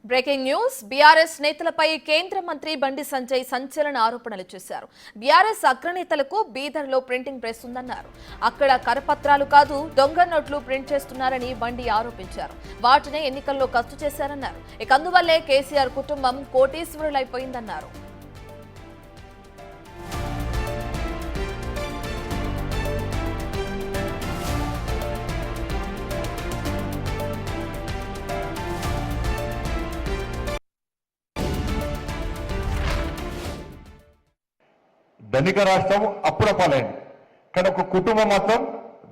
Breaking news BRS నేతలపై కేంద్ర మంత్రి బండి సంజయ్ సంచలన ఆరోపణలు చేశారు. బీఆర్ఎస్ అగ్రనేతలకు బీదర్లో ప్రింటింగ్ ప్రెస్ ఉందన్నారు. అక్కడ కరపత్రాలు కాదు దొంగ నోట్లు ప్రింట్ చేస్తున్నారని బండి ఆరోపించారు. వాటినే ఎన్నికల్లో ఖర్చు చేశారన్నారు. ఇక అందువల్లే కేసీఆర్ కుటుంబం కోటీశ్వరులైపోయిందన్నారు. ధనిక రాష్ట్రం అప్పుడపాలైంది, కానీ ఒక కుటుంబం మాత్రం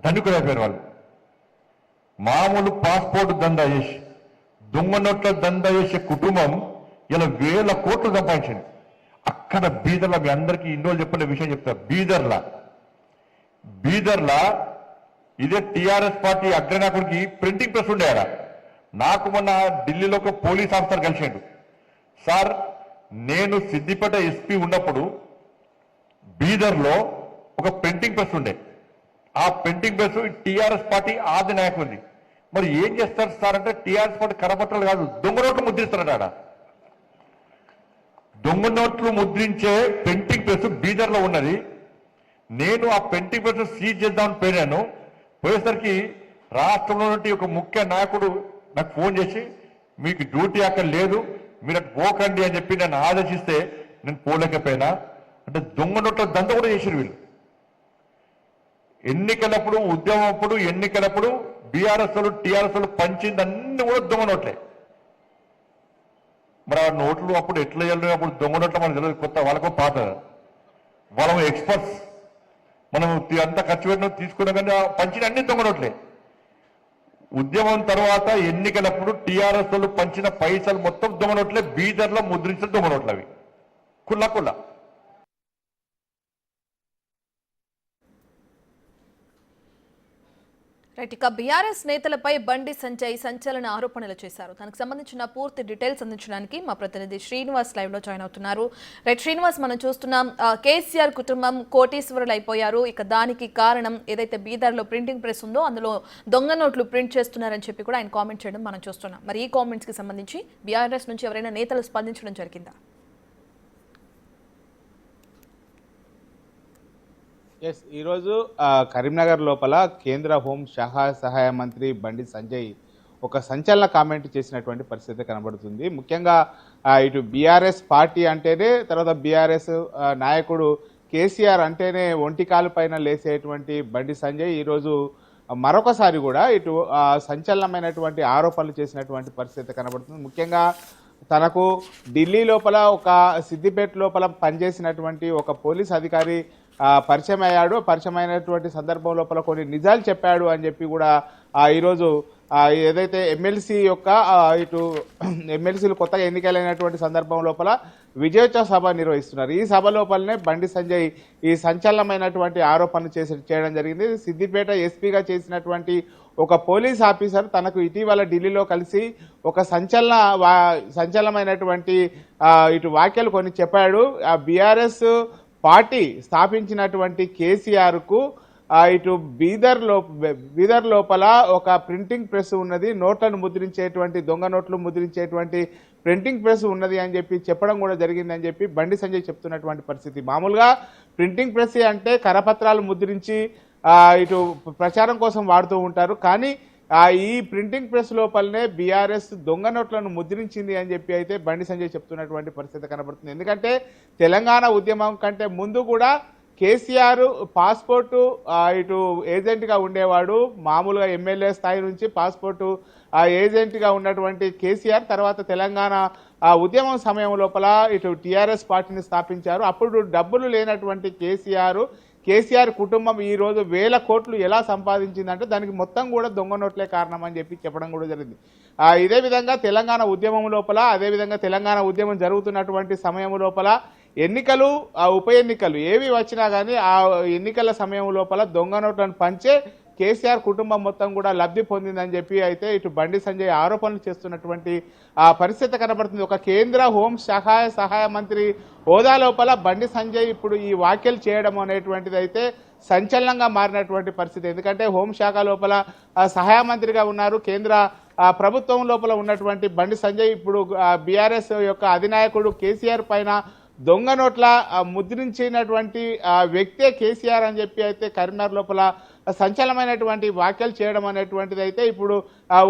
ధనికులైపోయిన వాళ్ళు. మామూలు పాస్పోర్ట్ దందా చేసి దొంగ నోట్ల దందా చేసే కుటుంబం ఇలా వేల కోట్లు సంపాదించింది. అక్కడ బీదర్లా మీ అందరికీ ఇన్నోళ్ళు చెప్పిన విషయం చెప్తా. బీదర్లా ఇదే టీఆర్ఎస్ పార్టీ అగ్రనాయకుడికి ప్రింటింగ్ ప్రెస్ ఉండేవారా. నాకు మొన్న ఢిల్లీలో ఒక పోలీస్ ఆఫీసర్ కలిసాడు. సార్, నేను సిద్దిపేట ఎస్పీ ఉన్నప్పుడు బీదర్లో ఒక ప్రింటింగ్ ప్రెస్ ఉండే. ఆ ప్రింటింగ్ ప్రెస్ టీఆర్ఎస్ పార్టీ ఆది నాయకుడిది. మరి ఏం చేస్తారు సార్ అంటే, టీఆర్ఎస్ పార్టీ కరపత్రాలు కాదు దొంగ నోట్లు ముద్రిస్తున్నాడు. ఆడ దొంగ నోట్లు ముద్రించే ప్రింటింగ్ ప్రెస్ బీదర్లో ఉన్నది. నేను ఆ ప్రింటింగ్ ప్రెస్ సీజ్ చేద్దామని పోయినాను. పోయేసరికి రాష్ట్రంలో నుండి ఒక ముఖ్య నాయకుడు నాకు ఫోన్ చేసి, మీకు డ్యూటీ అక్కడ లేదు, మీరు అటు పోకండి అని చెప్పి నన్ను ఆదేశిస్తే నేను పోలేకపోయినా. అంటే దొంగ నోట్ల దంద కూడా చేశారు వీళ్ళు. ఎన్నికలప్పుడు, ఉద్యమం అప్పుడు, ఎన్నికలప్పుడు బీఆర్ఎస్ వాళ్ళు టీఆర్ఎస్ వాళ్ళు పంచింది అన్ని కూడా దొంగ నోట్లే. మరి ఆ నోట్లు అప్పుడు ఎట్లా వెళ్ళిన అప్పుడు దొంగ నోట్లు మనకు తెలియదు, కొత్త వాళ్ళకు పాత. వాళ్ళం ఎక్స్పర్ట్స్, మనం అంతా ఖర్చు పెట్టిన తీసుకున్నా కానీ పంచిన అన్ని దొంగ నోట్లే. ఉద్యమం తర్వాత ఎన్నికలప్పుడు టీఆర్ఎస్ వాళ్ళు పంచిన పైసలు మొత్తం దొంగ నోట్లే. బీదర్లో ముద్రించిన దొంగ నోట్లు అవి కుల్లా. రైట్, ఇక బీఆర్ఎస్ నేతలపై బండి సంజయ్ సంచలన ఆరోపణలు చేశారు. దానికి సంబంధించిన పూర్తి డీటెయిల్స్ అందించడానికి మా ప్రతినిధి శ్రీనివాస్ లైవ్ లో జాయిన్ అవుతున్నారు. రైట్ శ్రీనివాస్, మనం చూస్తున్నాం కేసీఆర్ కుటుంబం కోటీశ్వరులు అయిపోయారు. ఇక దానికి కారణం ఏదైతే బీదర్లో ప్రింటింగ్ ప్రెస్ ఉందో అందులో దొంగ నోట్లు ప్రింట్ చేస్తున్నారని చెప్పి కూడా ఆయన కామెంట్ చేయడం మనం చూస్తున్నాం. మరి ఈ కామెంట్స్ కి సంబంధించి బీఆర్ఎస్ నుంచి ఎవరైనా నేతలు స్పందించడం జరిగిందా? ఎస్, ఈరోజు కరీంనగర్ లోపల కేంద్ర హోం సహాయ మంత్రి బండి సంజయ్ ఒక సంచలన కామెంట్ చేసినటువంటి పరిస్థితి కనబడుతుంది. ముఖ్యంగా ఇటు బీఆర్ఎస్ పార్టీ అంటేనే, తర్వాత బీఆర్ఎస్ నాయకుడు కేసీఆర్ అంటేనే ఒంటికాలు పైన లేసేటువంటి బండి సంజయ్ ఈరోజు మరొకసారి కూడా ఇటు సంచలనమైనటువంటి ఆరోపణలు చేసినటువంటి పరిస్థితి కనబడుతుంది. ముఖ్యంగా తనకు ఢిల్లీ లోపల, ఒక సిద్దిపేట లోపల పనిచేసినటువంటి ఒక పోలీస్ అధికారి పరిచయం అయ్యాడు. పరిచయం అయినటువంటి సందర్భం లోపల కొన్ని నిజాలు చెప్పాడు అని చెప్పి కూడా ఈరోజు ఏదైతే ఎమ్మెల్సీ యొక్క ఇటు ఎమ్మెల్సీలు కొత్తగా ఎన్నికలైనటువంటి సందర్భం లోపల విజయోత్సవ సభ నిర్వహిస్తున్నారు. ఈ సభ లోపలనే బండి సంజయ్ ఈ సంచలనమైనటువంటి ఆరోపణలు చేయడం జరిగింది. సిద్దిపేట ఎస్పీగా చేసినటువంటి ఒక పోలీస్ ఆఫీసర్ తనకు ఇటీవల ఢిల్లీలో కలిసి ఒక సంచలనమైనటువంటి ఇటు వ్యాఖ్యలు కొన్ని చెప్పాడు. ఆ బీఆర్ఎస్ పార్టీ స్థాపించినటువంటి కేసీఆర్కు ఇటు బీదర్ లోపల ఒక ప్రింటింగ్ ప్రెస్ ఉన్నది, నోట్లను ముద్రించేటువంటి దొంగ నోట్లు ముద్రించేటువంటి ప్రింటింగ్ ప్రెస్ ఉన్నది అని చెప్పి చెప్పడం కూడా జరిగిందని చెప్పి బండి సంజయ్ చెప్తున్నటువంటి పరిస్థితి. మామూలుగా ప్రింటింగ్ ప్రెస్ అంటే కరపత్రాలు ముద్రించి ఇటు ప్రచారం కోసం వాడుతూ ఉంటారు. కానీ ఈ ప్రింటింగ్ ప్రెస్ లోపలనే బీఆర్ఎస్ దొంగ నోట్లను ముద్రించింది అని చెప్పి అయితే బండి సంజయ్ చెప్తున్నటువంటి పరిస్థితి కనబడుతుంది. ఎందుకంటే తెలంగాణ ఉద్యమం కంటే ముందు కూడా కేసీఆర్ పాస్పోర్టు ఇటు ఏజెంట్గా ఉండేవాడు. మామూలుగా ఎమ్మెల్యే స్థాయి నుంచి పాస్పోర్టు ఏజెంట్గా ఉన్నటువంటి కేసీఆర్ తర్వాత తెలంగాణ ఉద్యమం సమయం లోపల ఇటు టీఆర్ఎస్ పార్టీని స్థాపించారు. అప్పుడు డబ్బులు లేనటువంటి కేసీఆర్ కుటుంబం ఈ రోజు వేల కోట్లు ఎలా సంపాదించిందంటే దానికి మొత్తం కూడా దొంగ నోట్లే కారణం అని చెప్పి చెప్పడం కూడా జరిగింది. ఇదే విధంగా తెలంగాణ ఉద్యమం లోపల, అదేవిధంగా తెలంగాణ ఉద్యమం జరుగుతున్నటువంటి సమయం లోపల ఎన్నికలు, ఉప ఎన్నికలు ఏవి వచ్చినా కానీ ఆ ఎన్నికల సమయం లోపల దొంగ నోట్లను పంచే కేసీఆర్ కుటుంబం మొత్తం కూడా లబ్ధి పొందిందని చెప్పి అయితే ఇటు బండి సంజయ్ ఆరోపణలు చేస్తున్నటువంటి పరిస్థితి కనబడుతుంది. ఒక కేంద్ర హోం సహాయ మంత్రి హోదా లోపల బండి సంజయ్ ఇప్పుడు ఈ వ్యాఖ్యలు చేయడం అనేటువంటిది అయితే సంచలనంగా మారినటువంటి పరిస్థితి. ఎందుకంటే హోంశాఖ లోపల సహాయ మంత్రిగా ఉన్నారు, కేంద్ర ప్రభుత్వం లోపల ఉన్నటువంటి బండి సంజయ్ ఇప్పుడు బీఆర్ఎస్ యొక్క అధినాయకుడు కేసీఆర్ పైన దొంగ నోట్ల ముద్రించినటువంటి వ్యక్తే కేసీఆర్ అని చెప్పి అయితే కరీంనగర్ లోపల సంచలనమైనటువంటి వ్యాఖ్యలు చేయడం అనేటువంటిది అయితే ఇప్పుడు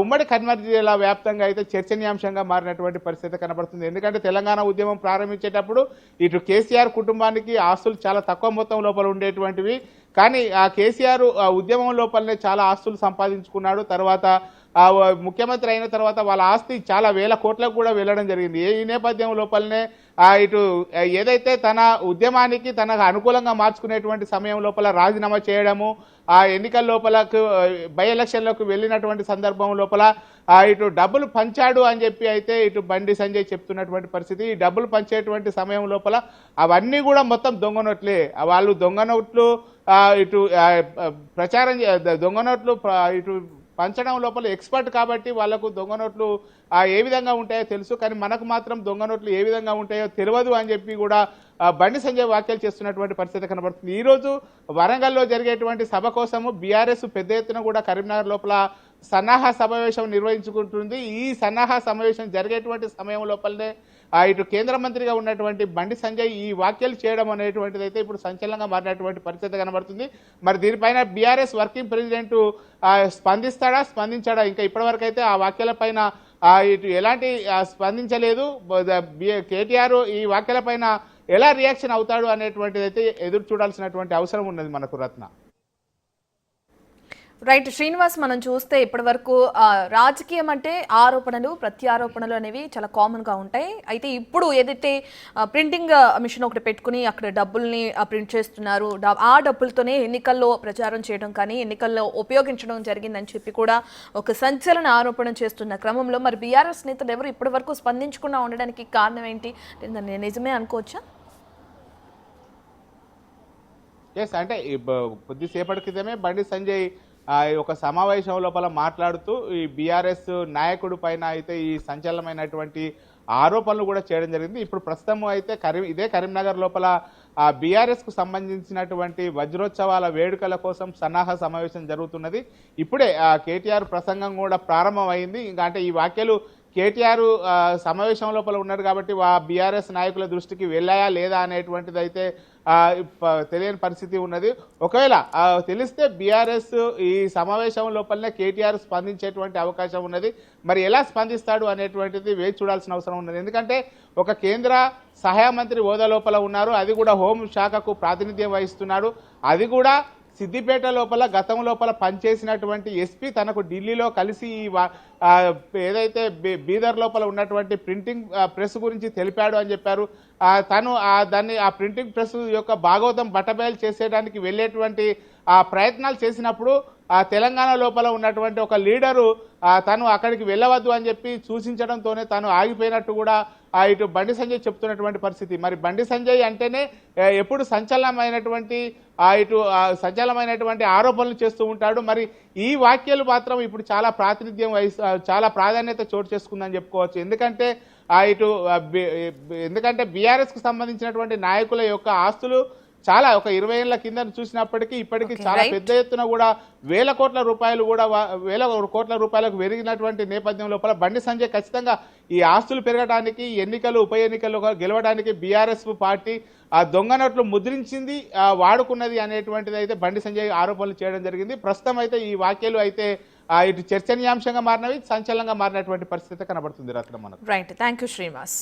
ఉమ్మడి కరీంనగర్ జిల్లా వ్యాప్తంగా అయితే చర్చనీయాంశంగా మారినటువంటి పరిస్థితి కనబడుతుంది. ఎందుకంటే తెలంగాణ ఉద్యమం ప్రారంభించేటప్పుడు ఇటు కేసీఆర్ కుటుంబానికి ఆస్తులు చాలా తక్కువ మొత్తం లోపల ఉండేటువంటివి. కానీ ఆ కేసీఆర్ ఉద్యమం లోపలనే చాలా ఆస్తులు సంపాదించుకున్నాడు. తర్వాత ముఖ్యమంత్రి అయిన తర్వాత వాళ్ళ ఆస్తి చాలా వేల కోట్లకు కూడా వెళ్ళడం జరిగింది. ఈ నేపథ్యం లోపలనే ఇటు ఏదైతే తన ఉద్యమానికి తనకు అనుకూలంగా మార్చుకునేటువంటి సమయం లోపల రాజీనామా చేయడము, ఆ ఎన్నికల లోపలకు బై ఎలక్షన్లకు వెళ్ళినటువంటి సందర్భం లోపల ఇటు డబ్బులు పంచాడు అని చెప్పి అయితే ఇటు బండి సంజయ్ చెప్తున్నటువంటి పరిస్థితి. ఈ డబ్బులు పంచేటువంటి సమయం లోపల అవన్నీ కూడా మొత్తం దొంగ నోట్లే. వాళ్ళు దొంగ నోట్లు ఇటు ప్రచారం దొంగ నోట్లు ఇటు పంచడం లోపల ఎక్స్పర్ట్ కాబట్టి వాళ్ళకు దొంగ నోట్లు ఏ విధంగా ఉంటాయో తెలుసు, కానీ మనకు మాత్రం దొంగ నోట్లు ఏ విధంగా ఉంటాయో తెలియదు అని చెప్పి కూడా బండి సంజయ్ వ్యాఖ్యలు చేస్తున్నటువంటి పరిస్థితి కనబడుతుంది. ఈరోజు వరంగల్లో జరిగేటువంటి సభ కోసము బీఆర్ఎస్ పెద్ద ఎత్తున కూడా కరీంనగర్ లోపల సన్నాహ సమావేశం నిర్వహించుకుంటుంది. ఈ సన్నాహ సమావేశం జరిగేటువంటి సమయం లోపలనే ఇటు కేంద్ర మంత్రిగా ఉన్నటువంటి బండి సంజయ్ ఈ వ్యాఖ్యలు చేయడం అనేటువంటిది అయితే ఇప్పుడు సంచలనంగా మారినటువంటి పరిస్థితి కనబడుతుంది. మరి దీనిపైన బీఆర్ఎస్ వర్కింగ్ ప్రెసిడెంట్ స్పందించాడా? ఇంకా ఇప్పటివరకు అయితే ఆ వ్యాఖ్యలపైన ఇటు ఎలాంటి స్పందించలేదు. కేటీఆర్ ఈ వ్యాఖ్యలపైన ఎలా రియాక్షన్ అవుతాడు అనేటువంటిది అయితే ఎదురు చూడాల్సినటువంటి అవసరం ఉన్నది మనకు రత్న. రైట్ శ్రీనివాస్, మనం చూస్తే ఇప్పటి వరకు రాజకీయం అంటే ఆరోపణలు ప్రత్యారోపణలు అనేవి చాలా కామన్గా ఉంటాయి. అయితే ఇప్పుడు ఏదైతే ప్రింటింగ్ మిషన్ ఒకటి పెట్టుకుని అక్కడ డబ్బుల్ని ప్రింట్ చేస్తున్నారు, ఆ డబ్బులతోనే ఎన్నికల్లో ప్రచారం చేయడం కానీ ఎన్నికల్లో ఉపయోగించడం జరిగిందని చెప్పి కూడా ఒక సంచలన ఆరోపణ చేస్తున్న క్రమంలో మరి బీఆర్ఎస్ నేతలు ఎవరు ఇప్పటి వరకు స్పందించకుండా ఉండడానికి కారణం ఏంటి? నిజమే అనుకోవచ్చా? ఎస్, అంటే కొద్దిసేపటి క్రితమే బండి సంజయ్ ఒక సమావేశం లోపల మాట్లాడుతూ ఈ బీఆర్ఎస్ నాయకుడు పైన అయితే ఈ సంచలనమైనటువంటి ఆరోపణలు కూడా చేయడం జరిగింది. ఇప్పుడు ప్రస్తుతం అయితే ఇదే కరీంనగర్ లోపల బీఆర్ఎస్కు సంబంధించినటువంటి వజ్రోత్సవాల వేడుకల కోసం సన్నాహ సమావేశం జరుగుతున్నది. ఇప్పుడే కేటీఆర్ ప్రసంగం కూడా ప్రారంభమైంది. ఇంకా అంటే ఈ వ్యాఖ్యలు కేటీఆర్ సమావేశం లోపల ఉన్నారు కాబట్టి బీఆర్ఎస్ నాయకుల దృష్టికి వెళ్ళాయా లేదా అనేటువంటిది అయితే తెలియని పరిస్థితి ఉన్నది. ఒకవేళ తెలిస్తే బీఆర్ఎస్ ఈ సమావేశం లోపలనే కేటీఆర్ స్పందించేటువంటి అవకాశం ఉన్నది. మరి ఎలా స్పందిస్తాడు అనేటువంటిది వేచి చూడాల్సిన అవసరం ఉన్నది. ఎందుకంటే ఒక కేంద్ర సహాయ మంత్రి హోదా లోపల ఉన్నారు, అది కూడా హోం శాఖకు ప్రాతినిధ్యం వహిస్తున్నాడు. అది కూడా సిద్దిపేట లోపల గతం లోపల పనిచేసినటువంటి ఎస్పీ తనకు ఢిల్లీలో కలిసి ఏదైతే బీదర్ లోపల ఉన్నటువంటి ప్రింటింగ్ ప్రెస్ గురించి తెలిపాడు అని చెప్పారు. తను దాన్ని ఆ ప్రింటింగ్ ప్రెస్ యొక్క భాగవతం బట్టబయలు చేసేయడానికి వెళ్ళేటువంటి ప్రయత్నాలు చేసినప్పుడు తెలంగాణ లోపల ఉన్నటువంటి ఒక లీడరు తను అక్కడికి వెళ్ళవద్దు అని చెప్పి సూచించడంతోనే తను ఆగిపోయినట్టు కూడా ఇటు బండి సంజయ్ చెప్తున్నటువంటి పరిస్థితి. మరి బండి సంజయ్ అంటేనే ఎప్పుడు సంచలనమైనటువంటి ఆరోపణలు చేస్తూ ఉంటాడు. మరి ఈ వ్యాఖ్యలు మాత్రం ఇప్పుడు చాలా చాలా ప్రాధాన్యత చోటు చేసుకుందని చెప్పుకోవచ్చు. ఎందుకంటే బీఆర్ఎస్కు సంబంధించినటువంటి నాయకుల యొక్క ఆస్తులు చాలా ఒక 20 ఏళ్ల కింద చూసినప్పటికీ ఇప్పటికీ చాలా పెద్ద ఎత్తున కూడా వేల కోట్ల రూపాయలకు పెరిగినటువంటి నేపథ్యం లోపల బండి సంజయ్ ఖచ్చితంగా ఈ ఆస్తులు పెరగడానికి ఉప ఎన్నికల్లో గెలవడానికి బీఆర్ఎస్ పార్టీ దొంగ నోట్లు ముద్రించింది, వాడుకున్నది అనేటువంటిది అయితే బండి సంజయ్ ఆరోపణలు చేయడం జరిగింది. ప్రస్తుతం అయితే ఈ వ్యాఖ్యలు అయితే ఇటు చర్చనీయాంశంగా మారినవి, సంచలనంగా మారినటువంటి పరిస్థితి కనబడుతుంది రత్న మనకు. Right, thank you Srinivas.